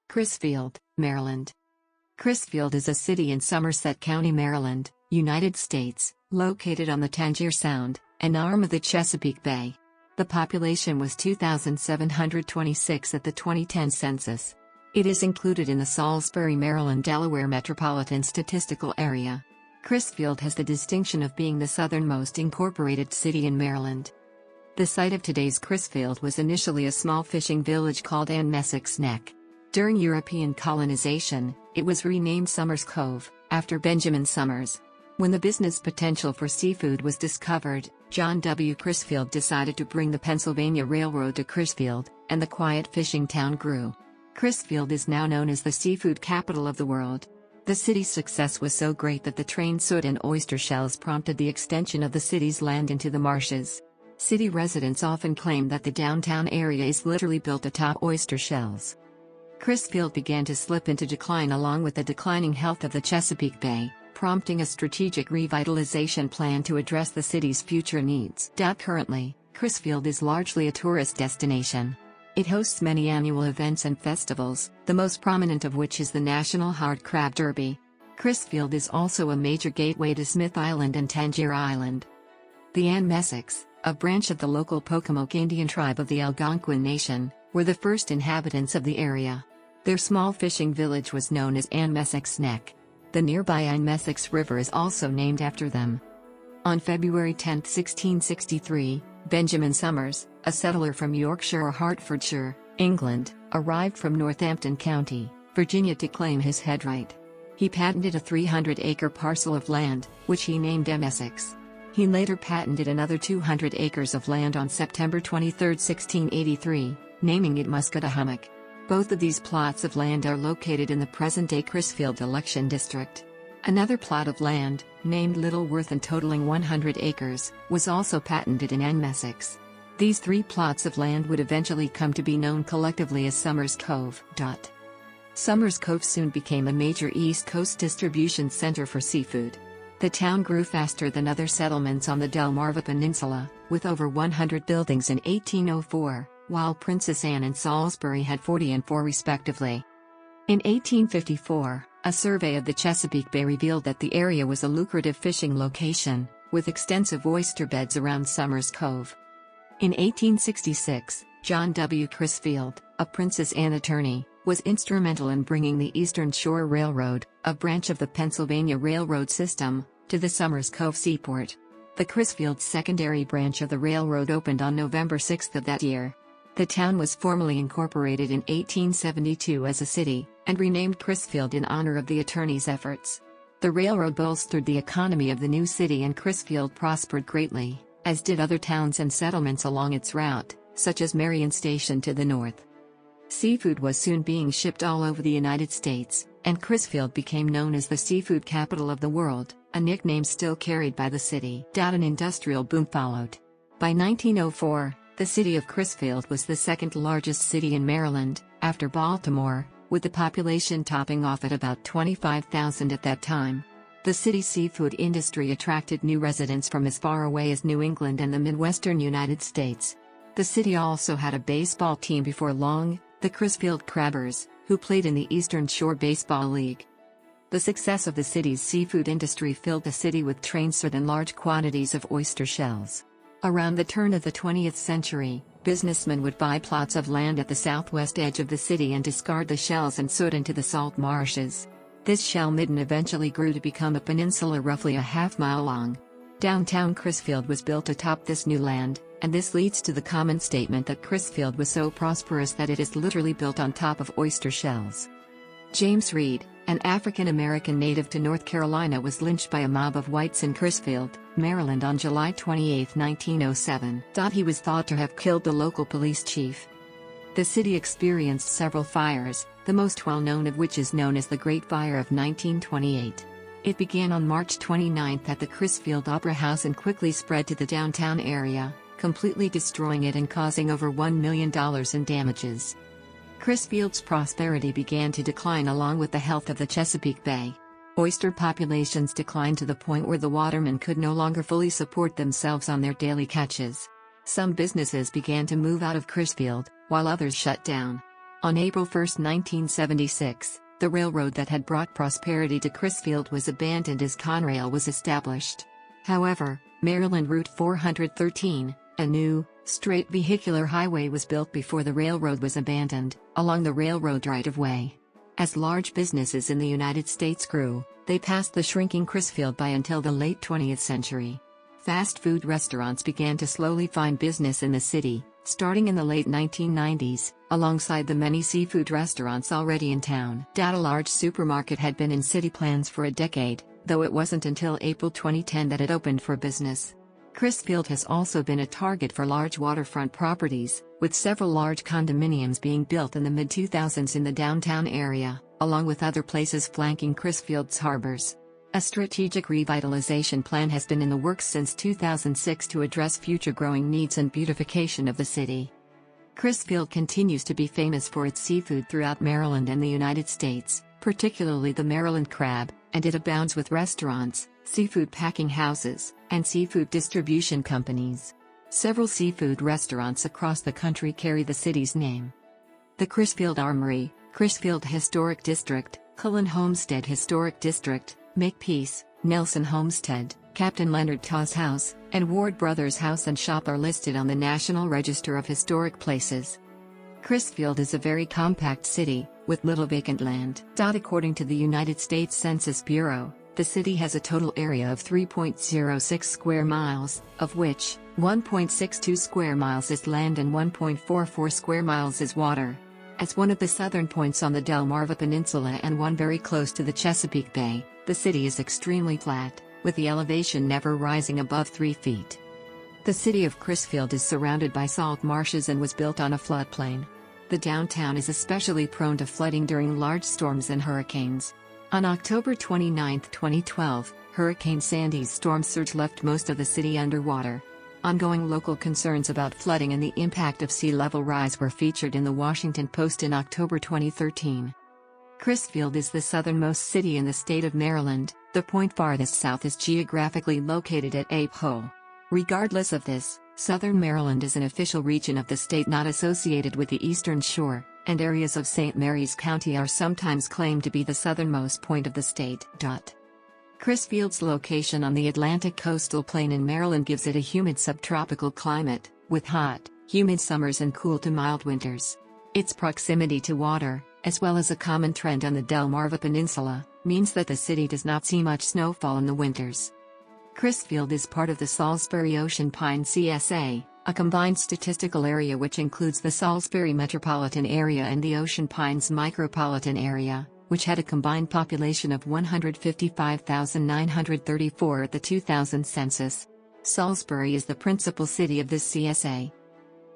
Crisfield, Maryland. Crisfield is a city in Somerset County, Maryland, United States, located on the Tangier Sound, an arm of the Chesapeake Bay. The population was 2,726 at the 2010 census. It is included in the Salisbury, Maryland-Delaware Metropolitan Statistical Area. Crisfield has the distinction of being the southernmost incorporated city in Maryland. The site of today's Crisfield was initially a small fishing village called Anmessex's Neck. During European colonization, it was renamed Summers Cove, after Benjamin Summers. When the business potential for seafood was discovered, John W. Crisfield decided to bring the Pennsylvania Railroad to Crisfield, and the quiet fishing town grew. Crisfield is now known as the seafood capital of the world. The city's success was so great that the train soot and oyster shells prompted the extension of the city's land into the marshes. City residents often claim that the downtown area is literally built atop oyster shells. Crisfield began to slip into decline along with the declining health of the Chesapeake Bay, prompting a strategic revitalization plan to address the city's future needs. Currently, Crisfield is largely a tourist destination. It hosts many annual events and festivals, the most prominent of which is the National Hard Crab Derby. Crisfield is also a major gateway to Smith Island and Tangier Island. The Anmessexes, a branch of the local Pocomoke Indian tribe of the Algonquin Nation, were the first inhabitants of the area. Their small fishing village was known as Anmessex's Neck. The nearby Anmessexes River is also named after them. On February 10, 1663, Benjamin Summers, a settler from Yorkshire or Hertfordshire, England, arrived from Northampton County, Virginia to claim his headright. He patented a 300-acre parcel of land, which he named Anmessexes. He later patented another 200 acres of land on September 23, 1683, naming it Muscatahomack. Both of these plots of land are located in the present-day Crisfield election district. Another plot of land, named Littleworth and totaling 100 acres, was also patented in Anmessexes. These three plots of land would eventually come to be known collectively as Summers Cove. Summers Cove soon became a major East Coast distribution center for seafood. The town grew faster than other settlements on the Delmarva Peninsula, with over 100 buildings in 1804, while Princess Anne and Salisbury had 40 and 4 respectively. In 1854, a survey of the Chesapeake Bay revealed that the area was a lucrative fishing location, with extensive oyster beds around Summers Cove. In 1866, John W. Crisfield, a Princess Anne attorney, was instrumental in bringing the Eastern Shore Railroad, a branch of the Pennsylvania Railroad system, to the Summers Cove seaport. The Crisfield secondary branch of the railroad opened on November 6 of that year. The town was formally incorporated in 1872 as a city, and renamed Crisfield in honor of the attorney's efforts. The railroad bolstered the economy of the new city, and Crisfield prospered greatly, as did other towns and settlements along its route, such as Marion Station to the north. Seafood was soon being shipped all over the United States, and Crisfield became known as the seafood capital of the world, a nickname still carried by the city. An industrial boom followed. By 1904, the city of Crisfield was the second largest city in Maryland, after Baltimore, with the population topping off at about 25,000 at that time. The city's seafood industry attracted new residents from as far away as New England and the Midwestern United States. The city also had a baseball team before long, the Crisfield Crabbers, who played in the Eastern Shore Baseball League. The success of the city's seafood industry filled the city with train soot and large quantities of oyster shells. Around the turn of the 20th century, businessmen would buy plots of land at the southwest edge of the city and discard the shells and soot into the salt marshes. This shell midden eventually grew to become a peninsula roughly a half-mile long. Downtown Crisfield was built atop this new land, and this leads to the common statement that Crisfield was so prosperous that it is literally built on top of oyster shells. James Reed, an African-American native to North Carolina, was lynched by a mob of whites in Crisfield, Maryland on July 28, 1907. He was thought to have killed the local police chief. The city experienced several fires, the most well-known of which is known as the Great Fire of 1928. It began on March 29 at the Crisfield Opera House and quickly spread to the downtown area, completely destroying it and causing over $1 million in damages. Crisfield's prosperity began to decline along with the health of the Chesapeake Bay. Oyster populations declined to the point where the watermen could no longer fully support themselves on their daily catches. Some businesses began to move out of Crisfield, while others shut down. On April 1, 1976, the railroad that had brought prosperity to Crisfield was abandoned as Conrail was established. However, Maryland Route 413, a new, straight vehicular highway was built before the railroad was abandoned, along the railroad right-of-way. As large businesses in the United States grew, they passed the shrinking Crisfield by until the late 20th century. Fast food restaurants began to slowly find business in the city, starting in the late 1990s, alongside the many seafood restaurants already in town. A large supermarket had been in city plans for a decade, though it wasn't until April 2010 that it opened for business. Crisfield has also been a target for large waterfront properties, with several large condominiums being built in the mid-2000s in the downtown area, along with other places flanking Crisfield's harbors. A strategic revitalization plan has been in the works since 2006 to address future growing needs and beautification of the city. Crisfield continues to be famous for its seafood throughout Maryland and the United States, particularly the Maryland crab, and it abounds with restaurants, seafood packing houses, and seafood distribution companies. Several seafood restaurants across the country carry the city's name. The Crisfield Armory, Crisfield Historic District, Cullen Homestead Historic District, Makepeace, Nelson Homestead, Captain Leonard Taw's House, and Ward Brothers House and Shop are listed on the National Register of Historic Places. Crisfield is a very compact city, with little vacant land. According to the United States Census Bureau, the city has a total area of 3.06 square miles, of which 1.62 square miles is land and 1.44 square miles is water. As one of the southern points on the Delmarva Peninsula and one very close to the Chesapeake Bay, the city is extremely flat, with the elevation never rising above 3 feet. The city of Crisfield is surrounded by salt marshes and was built on a floodplain. The downtown is especially prone to flooding during large storms and hurricanes. On October 29, 2012, Hurricane Sandy's storm surge left most of the city underwater. Ongoing local concerns about flooding and the impact of sea level rise were featured in the Washington Post in October 2013. Crisfield is the southernmost city in the state of Maryland. The point farthest south is geographically located at Ape Hole. Regardless of this, Southern Maryland is an official region of the state not associated with the Eastern Shore, and areas of St. Mary's County are sometimes claimed to be the southernmost point of the state. Crisfield's location on the Atlantic coastal plain in Maryland gives it a humid subtropical climate, with hot, humid summers and cool to mild winters. Its proximity to water, as well as a common trend on the Delmarva Peninsula, means that the city does not see much snowfall in the winters. Crisfield is part of the Salisbury Ocean Pine CSA, a combined statistical area which includes the Salisbury Metropolitan area and the Ocean Pines Micropolitan area, which had a combined population of 155,934 at the 2000 census. Salisbury is the principal city of this CSA.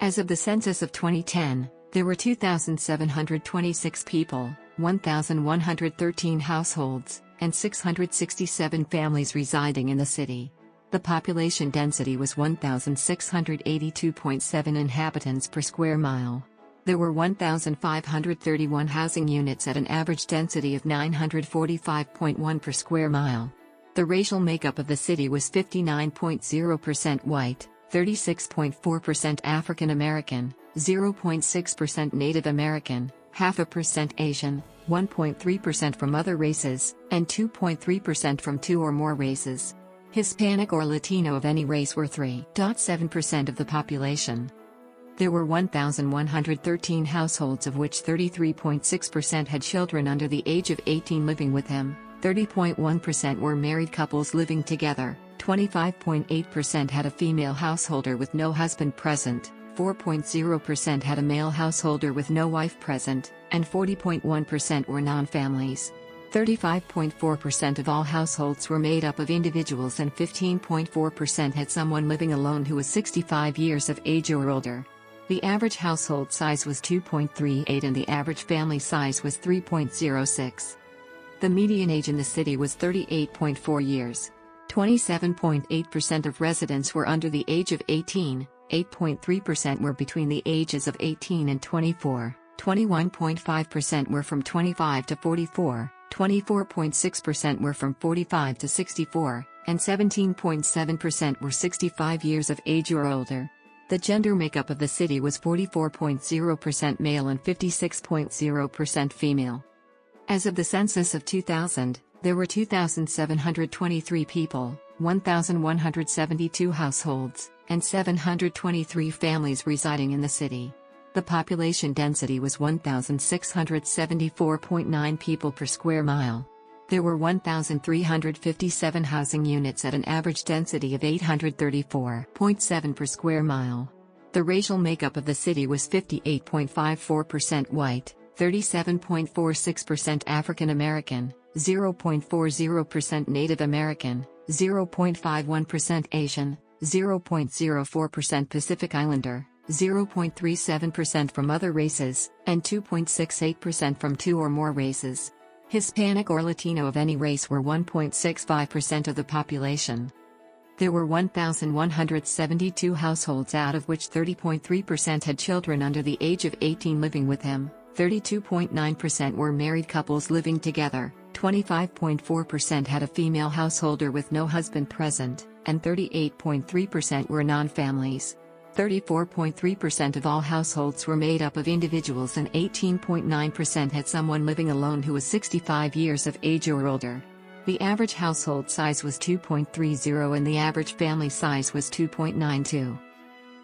As of the census of 2010, there were 2,726 people, 1,113 households, and 667 families residing in the city. The population density was 1,682.7 inhabitants per square mile. There were 1,531 housing units at an average density of 945.1 per square mile. The racial makeup of the city was 59.0% white, 36.4% African American, 0.6% Native American, 0.5% Asian, 1.3% from other races, and 2.3% from 2 or more races. Hispanic or Latino of any race were 3.7% of the population. There were 1,113 households, of which 33.6% had children under the age of 18 living with them, 30.1% were married couples living together, 25.8% had a female householder with no husband present, 4.0% had a male householder with no wife present, and 40.1% were non-families. 35.4% of all households were made up of individuals and 15.4% had someone living alone who was 65 years of age or older. The average household size was 2.38 and the average family size was 3.06. The median age in the city was 38.4 years. 27.8% of residents were under the age of 18, 8.3% were between the ages of 18 and 24, 21.5% were from 25 to 44, 24.6% were from 45 to 64, and 17.7% were 65 years of age or older. The gender makeup of the city was 44.0% male and 56.0% female. As of the census of 2000, there were 2,723 people, 1,172 households, and 723 families residing in the city. The population density was 1,674.9 people per square mile. There were 1,357 housing units at an average density of 834.7 per square mile. The racial makeup of the city was 58.54% white, 37.46% African American, 0.40% Native American, 0.51% Asian, 0.04% Pacific Islander, 0.37% from other races, and 2.68% from two or more races. Hispanic or Latino of any race were 1.65% of the population. There were 1,172 households, out of which 30.3% had children under the age of 18 living with them, 32.9% were married couples living together, 25.4% had a female householder with no husband present, and 38.3% were non-families. 34.3% of all households were made up of individuals and 18.9% had someone living alone who was 65 years of age or older. The average household size was 2.30 and the average family size was 2.92.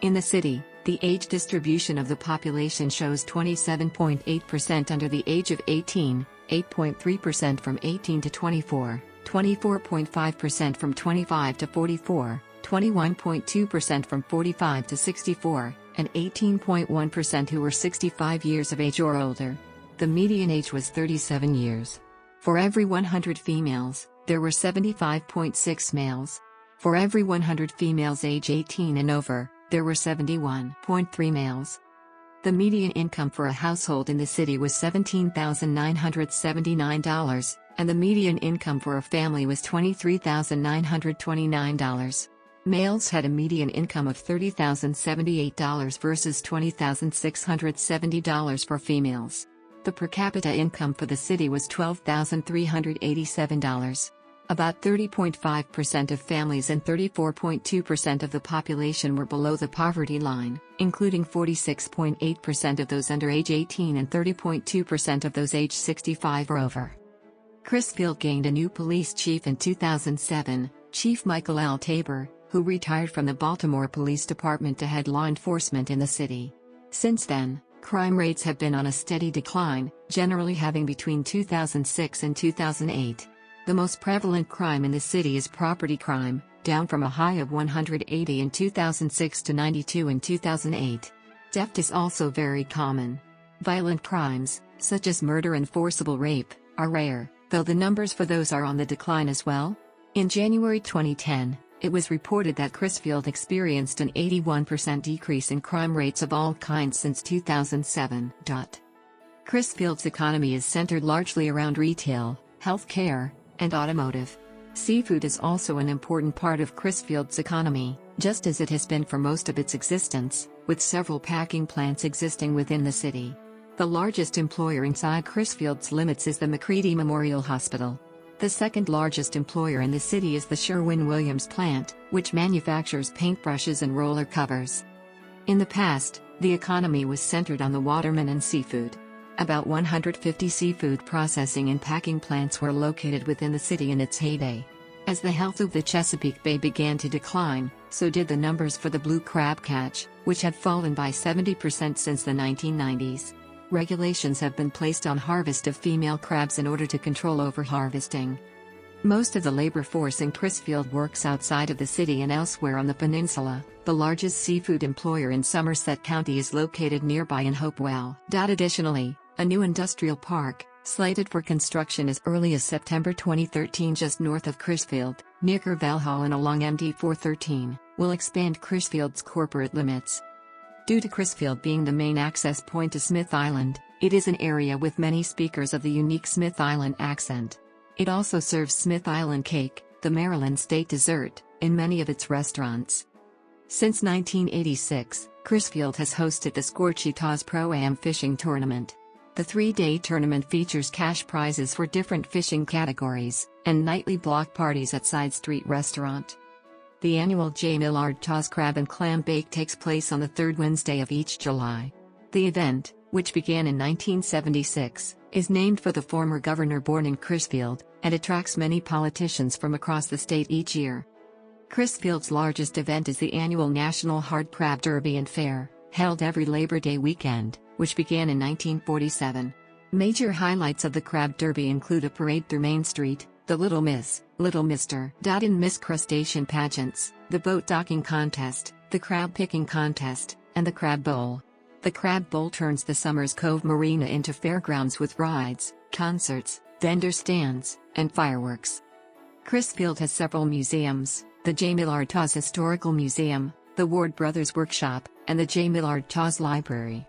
In the city, the age distribution of the population shows 27.8% under the age of 18, 8.3% from 18 to 24, 24.5% from 25 to 44, 21.2% from 45 to 64, and 18.1% who were 65 years of age or older. The median age was 37 years. For every 100 females, there were 75.6 males. For every 100 females age 18 and over, there were 71.3 males. The median income for a household in the city was $17,979, and the median income for a family was $23,929. Males had a median income of $30,078 versus $20,670 for females. The per capita income for the city was $12,387. About 30.5% of families and 34.2% of the population were below the poverty line, including 46.8% of those under age 18 and 30.2% of those age 65 or over. Crisfield gained a new police chief in 2007, Chief Michael L. Tabor, who retired from the Baltimore Police Department to head law enforcement in the city. Since then, crime rates have been on a steady decline, generally having between 2006 and 2008. The most prevalent crime in the city is property crime, down from a high of 180 in 2006 to 92 in 2008. Theft is also very common. Violent crimes, such as murder and forcible rape, are rare, though the numbers for those are on the decline as well. In January 2010, it was reported that Crisfield experienced an 81% decrease in crime rates of all kinds since 2007. Crisfield's economy is centered largely around retail, healthcare, and automotive. Seafood is also an important part of Crisfield's economy, just as it has been for most of its existence, with several packing plants existing within the city. The largest employer inside Crisfield's limits is the McCready Memorial Hospital. The second largest employer in the city is the Sherwin-Williams plant, which manufactures paintbrushes and roller covers. In the past, the economy was centered on the watermen and seafood. About 150 seafood processing and packing plants were located within the city in its heyday. As the health of the Chesapeake Bay began to decline, so did the numbers for the blue crab catch, which had fallen by 70% since the 1990s. Regulations have been placed on harvest of female crabs in order to control overharvesting. Most of the labor force in Crisfield works outside of the city and elsewhere on the peninsula. The largest seafood employer in Somerset County is located nearby in Hopewell. Additionally, a new industrial park, slated for construction as early as September 2013 just north of Crisfield, near Valhall and along MD 413, will expand Crisfield's corporate limits. Due to Crisfield being the main access point to Smith Island, it is an area with many speakers of the unique Smith Island accent. It also serves Smith Island cake, the Maryland state dessert, in many of its restaurants. Since 1986, Crisfield has hosted the Scorchitas Pro-Am fishing tournament. The 3-day tournament features cash prizes for different fishing categories, and nightly block parties at Side Street Restaurant. The annual J. Millard Taw's Crab and Clam Bake takes place on the third Wednesday of each July. The event, which began in 1976, is named for the former governor born in Crisfield, and attracts many politicians from across the state each year. Crisfield's largest event is the annual National Hard Crab Derby and Fair, held every Labor Day weekend, which began in 1947. Major highlights of the Crab Derby include a parade through Main Street, the Little Miss, Little Mr. and Miss Crustacean pageants, the boat docking contest, the crab picking contest, and the Crab Bowl. The Crab Bowl turns the Summers Cove Marina into fairgrounds with rides, concerts, vendor stands, and fireworks. Crisfield has several museums: the J. Millard Taw's Historical Museum, the Ward Brothers Workshop, and the J. Millard Taw's Library.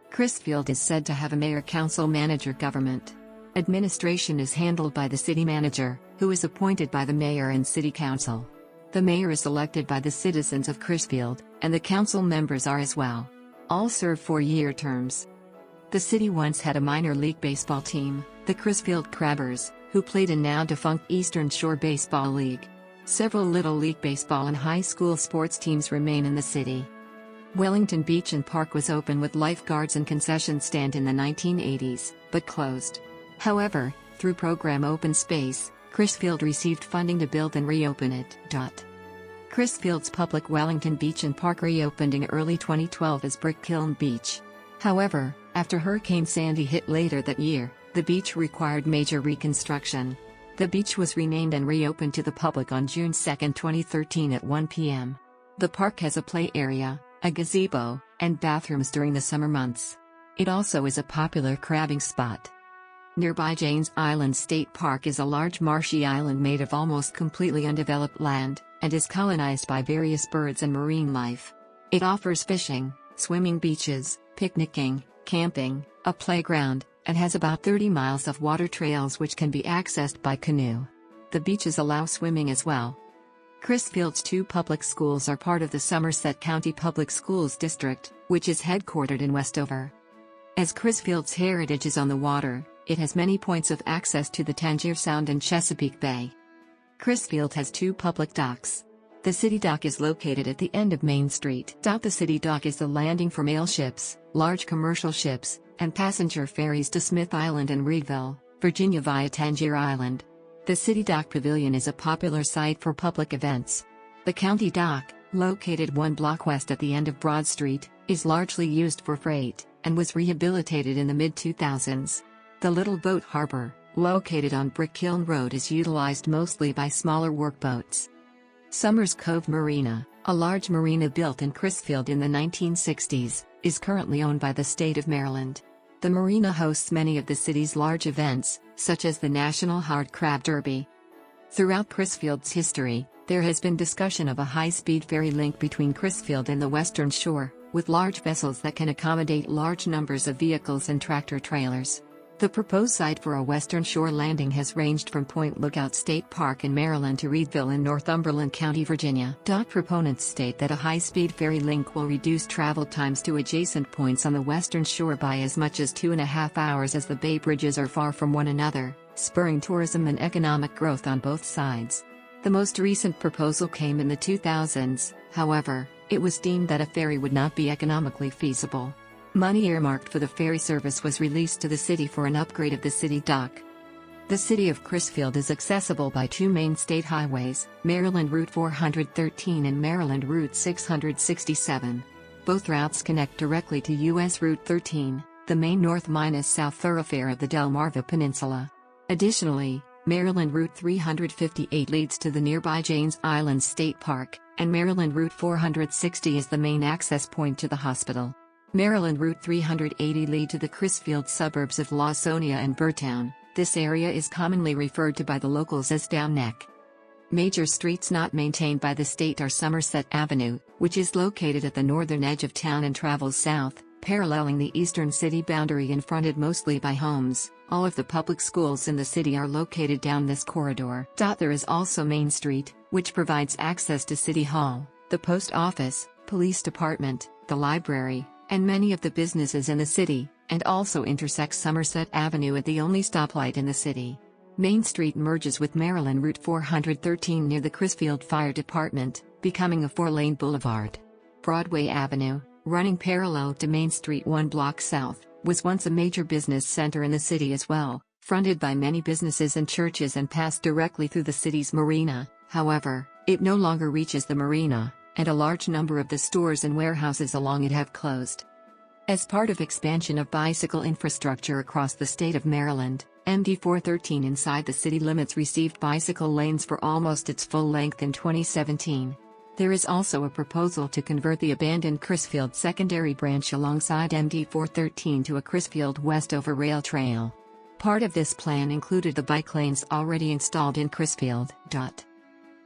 Crisfield is said to have a mayor-council-manager government. Administration is handled by the city manager, who is appointed by the mayor and city council. The mayor is elected by the citizens of Crisfield, and the council members are as well. All serve 4-year terms. The city once had a minor league baseball team, the Crisfield Crabbers, who played in now-defunct Eastern Shore Baseball League. Several Little League baseball and high school sports teams remain in the city. Wellington Beach and Park was open with lifeguards and concession stand in the 1980s, but closed. However, through program Open Space, Crisfield received funding to build and reopen it. Crisfield's public Wellington Beach and Park reopened in early 2012 as Brick Kiln Beach. However, after Hurricane Sandy hit later that year, the beach required major reconstruction. The beach was renamed and reopened to the public on June 2, 2013 at 1 p.m. The park has a play area, a gazebo, and bathrooms during the summer months. It also is a popular crabbing spot. Nearby Janes Island State Park is a large marshy island made of almost completely undeveloped land, and is colonized by various birds and marine life. It offers fishing, swimming beaches, picnicking, camping, a playground, and has about 30 miles of water trails which can be accessed by canoe. The beaches allow swimming as well. Crisfield's 2 public schools are part of the Somerset County Public Schools District, which is headquartered in Westover. As Crisfield's heritage is on the water, it has many points of access to the Tangier Sound and Chesapeake Bay. Crisfield has 2 public docks. The City Dock is located at the end of Main Street. The City Dock is the landing for mail ships, large commercial ships, and passenger ferries to Smith Island and Reedville, Virginia via Tangier Island. The City Dock Pavilion is a popular site for public events. The County Dock, located 1 block west at the end of Broad Street, is largely used for freight, and was rehabilitated in the mid-2000s. The Little Boat Harbor, located on Brick Kiln Road, is utilized mostly by smaller workboats. Summers Cove Marina, a large marina built in Crisfield in the 1960s, is currently owned by the state of Maryland. The marina hosts many of the city's large events, such as the National Hard Crab Derby. Throughout Crisfield's history, there has been discussion of a high-speed ferry link between Crisfield and the Western Shore, with large vessels that can accommodate large numbers of vehicles and tractor-trailers. The proposed site for a Western Shore landing has ranged from Point Lookout State Park in Maryland to Reedville in Northumberland County, Virginia. Proponents state that a high-speed ferry link will reduce travel times to adjacent points on the Western Shore by as much as 2.5 hours, as the bay bridges are far from one another, spurring tourism and economic growth on both sides. The most recent proposal came in the 2000s, however, it was deemed that a ferry would not be economically feasible. Money earmarked for the ferry service was released to the city for an upgrade of the city dock. The city of Crisfield is accessible by 2 main state highways, Maryland Route 413 and Maryland Route 667. Both routes connect directly to U.S. Route 13, the main north-south thoroughfare of the Delmarva Peninsula. Additionally, Maryland Route 358 leads to the nearby Janes Island State Park, and Maryland Route 460 is the main access point to the hospital. Maryland Route 380 lead to the Crisfield suburbs of Lawsonia and Burtown. This area is commonly referred to by the locals as Down Neck. Major streets not maintained by the state are Somerset Avenue, which is located at the northern edge of town and travels south, paralleling the eastern city boundary and fronted mostly by homes. All of the public schools in the city are located down this corridor. There is also Main Street, which provides access to City Hall, the post office, police department, the library, and many of the businesses in the city, and also intersects Somerset Avenue at the only stoplight in the city. Main Street merges with Maryland Route 413 near the Crisfield Fire Department, becoming a 4-lane boulevard. Broadway Avenue, running parallel to Main Street 1 block south, was once a major business center in the city as well, fronted by many businesses and churches and passed directly through the city's marina. However, it no longer reaches the marina, and a large number of the stores and warehouses along it have closed. As part of expansion of bicycle infrastructure across the state of Maryland, MD 413 inside the city limits received bicycle lanes for almost its full length in 2017. There is also a proposal to convert the abandoned Crisfield secondary branch alongside MD 413 to a Crisfield Westover rail trail. Part of this plan included the bike lanes already installed in Crisfield.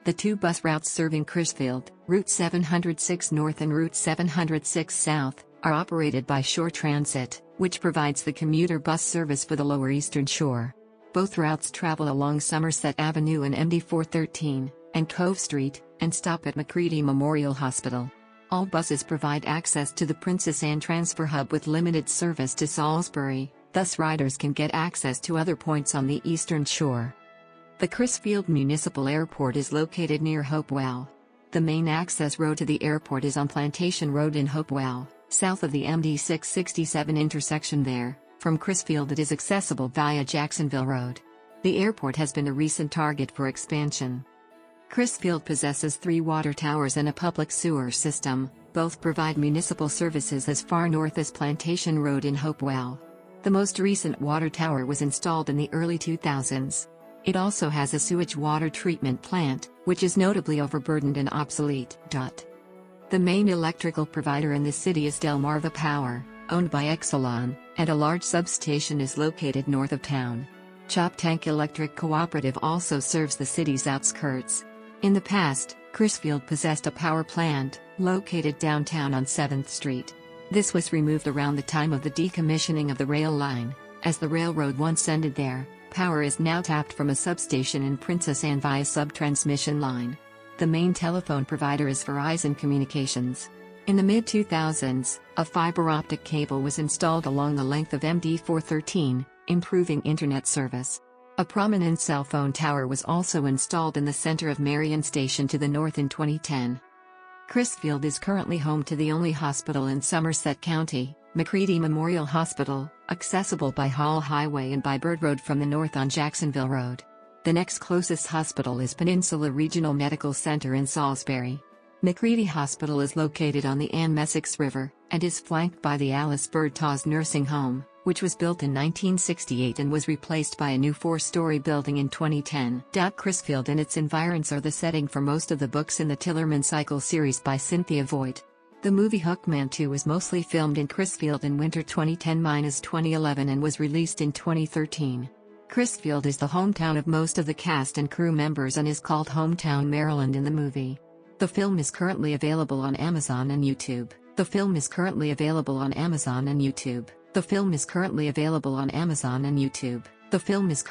The two bus routes serving Crisfield, Route 706 North and Route 706 South, are operated by Shore Transit, which provides the commuter bus service for the Lower Eastern Shore. Both routes travel along Somerset Avenue and MD 413, and Cove Street, and stop at McCready Memorial Hospital. All buses provide access to the Princess Anne Transfer Hub with limited service to Salisbury, thus riders can get access to other points on the Eastern Shore. The Crisfield Municipal Airport is located near Hopewell. The main access road to the airport is on Plantation Road in Hopewell, south of the MD 667 intersection there. From Crisfield it is accessible via Jacksonville Road. The airport has been a recent target for expansion. Crisfield possesses 3 water towers and a public sewer system. Both provide municipal services as far north as Plantation Road in Hopewell. The most recent water tower was installed in the early 2000s. It also has a sewage water treatment plant, which is notably overburdened and obsolete. The main electrical provider in the city is Delmarva Power, owned by Exelon, and a large substation is located north of town. Chop Tank Electric Cooperative also serves the city's outskirts. In the past, Crisfield possessed a power plant, located downtown on 7th Street. This was removed around the time of the decommissioning of the rail line. As the railroad once ended there, power is now tapped from a substation in Princess Anne via sub-transmission line. The main telephone provider is Verizon Communications. In the mid-2000s, a fiber optic cable was installed along the length of MD 413, improving internet service. A prominent cell phone tower was also installed in the center of Marion Station to the north in 2010. Crisfield is currently home to the only hospital in Somerset County, McCready Memorial Hospital, accessible by Hall Highway and by Bird Road from the north on Jacksonville Road. The next closest hospital is Peninsula Regional Medical Center in Salisbury. McCready Hospital is located on the Ann Messex River, and is flanked by the Alice Bird Taws Nursing Home, which was built in 1968 and was replaced by a new 4-story building in 2010. Crisfield and its environs are the setting for most of the books in the Tillerman Cycle series by Cynthia Voigt. The movie Hookman 2 was mostly filmed in Crisfield in winter 2010-2011 and was released in 2013. Crisfield is the hometown of most of the cast and crew members and is called Hometown Maryland in the movie. The film is currently available on Amazon and YouTube. The film is currently available on Amazon and YouTube. The film is currently available on Amazon and YouTube. The film is